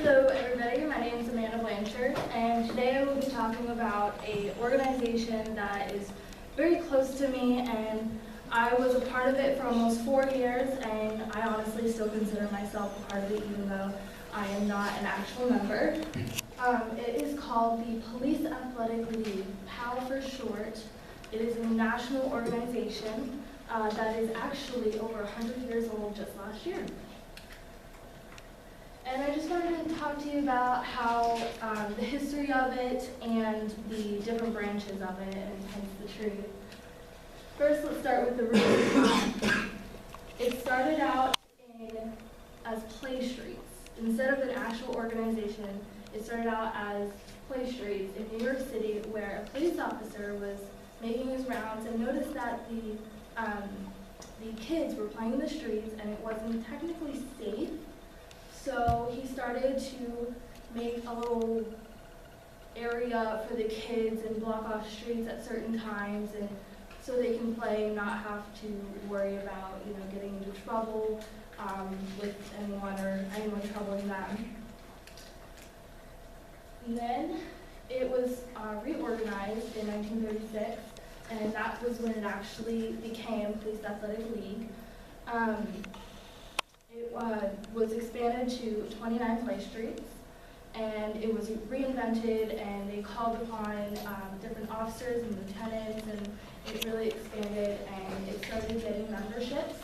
Hello everybody, my name is Amanda Blanchard, and today I will be talking about an organization that is very close to me, and I was a part of it for almost 4 years, and I honestly still consider myself a part of it even though I am not an actual member. It is called the Police Athletic League, PAL for short. It is a national organization that is actually over 100 years old just last year. And I just wanted to talk to you about how the history of it and the different branches of it, and hence the tree. First, let's start with the root. It started out as play streets. Instead of an actual organization, it started out as play streets in New York City, where a police officer was making his rounds and noticed that the kids were playing in the streets and it wasn't technically safe. So he started to make a little area for the kids and block off streets at certain times, and so they can play and not have to worry about, getting into trouble with anyone or anyone troubling them. And then it was reorganized in 1936, and that was when it actually became Police Athletic League. It was expanded to 29 play streets, and it was reinvented, and they called upon different officers and lieutenants, and it really expanded, and it started getting memberships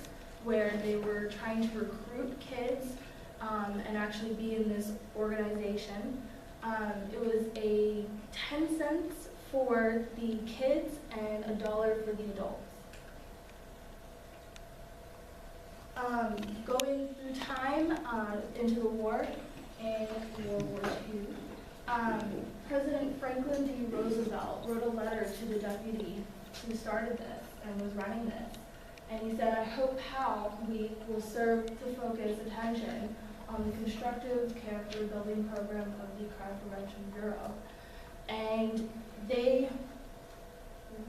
where they were trying to recruit kids and actually be in this organization. It was a 10 cents for the kids and $1 for the adults. Going through time into the war, in World War II, President Franklin D. Roosevelt wrote a letter to the deputy who started this and was running this. And he said, "I hope PAL Week will serve to focus attention on the constructive character building program of the Crime Prevention Bureau." And they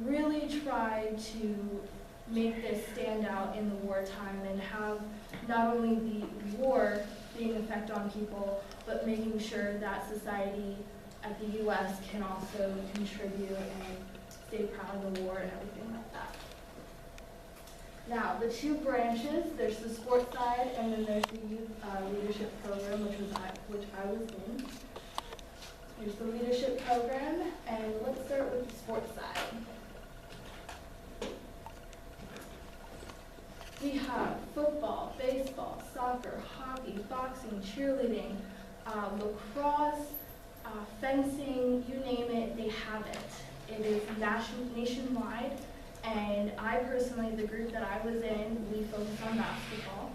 really tried to make this stand out in the wartime and have not only the war being an effect on people, but making sure that society at the U.S. can also contribute and stay proud of the war and everything like that. Now, the two branches, there's the sports side, and then there's the youth leadership program, which I was in. Here's the leadership program, and let's start with the sports side. We have football, baseball, soccer, hockey, boxing, cheerleading, lacrosse, fencing, you name it, they have it. It is nationwide, and I personally, the group that I was in, we focused on basketball.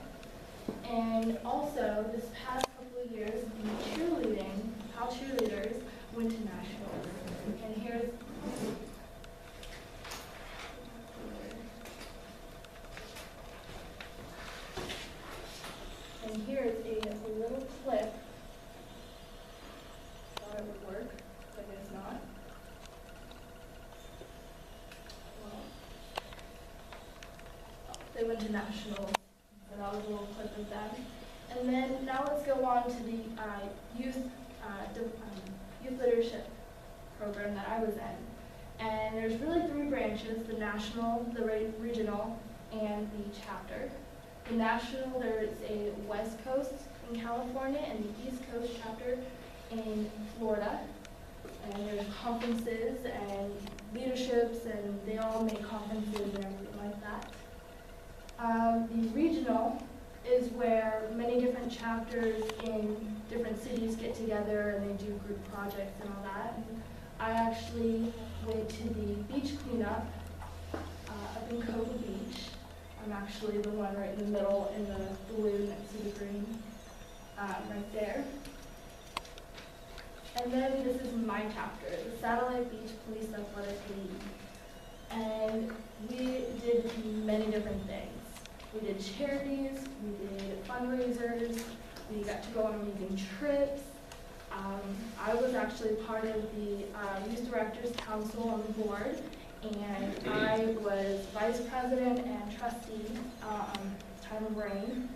And also, this past couple of years, the cheerleading, PAL cheerleaders, went to nationals. And here's a little clip. Thought it would work, but it's not. Well, they went to nationals, so that was a little clip of them. And then now let's go on to the youth leadership program that I was in. And there's really 3 branches: the national, the regional, and the chapter. The national, there's a West Coast in California and the East Coast chapter in Florida. And there's conferences and leaderships, and they all make conferences and everything like that. The regional is where many different chapters in different cities get together and they do group projects and all that. And I actually went to the beach cleanup up in Cove Beach. I'm actually the one right in the middle in the blue next to the green, right there. And then this is my chapter, the Satellite Beach Police Athletic League. And we did many different things. We did charities, we did fundraisers, we got to go on amazing trips. I was actually part of the Youth Directors Council on the board, and I was vice president and trustee time of reign.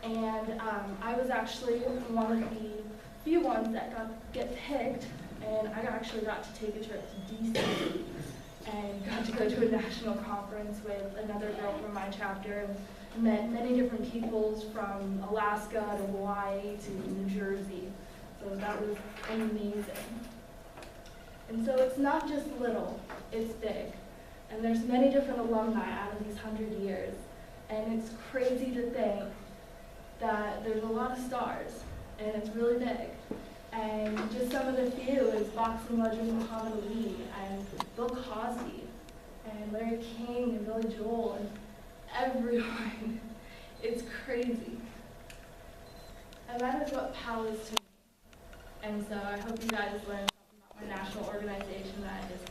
And I was actually one of the few ones that get picked, and I actually got to take a trip to DC and got to go to a national conference with another girl from my chapter and met many different peoples from Alaska to Hawaii to New Jersey. So that was amazing. And so it's not just little, it's big. And there's many different alumni out of these 100 years. And it's crazy to think that there's a lot of stars, and it's really big. And just some of the few is boxing legend Muhammad Ali, and Bill Cosby, and Larry King, and Billy Joel, and everyone. It's crazy. And that is what PAL is to me. And so I hope you guys learn something about my national organization that is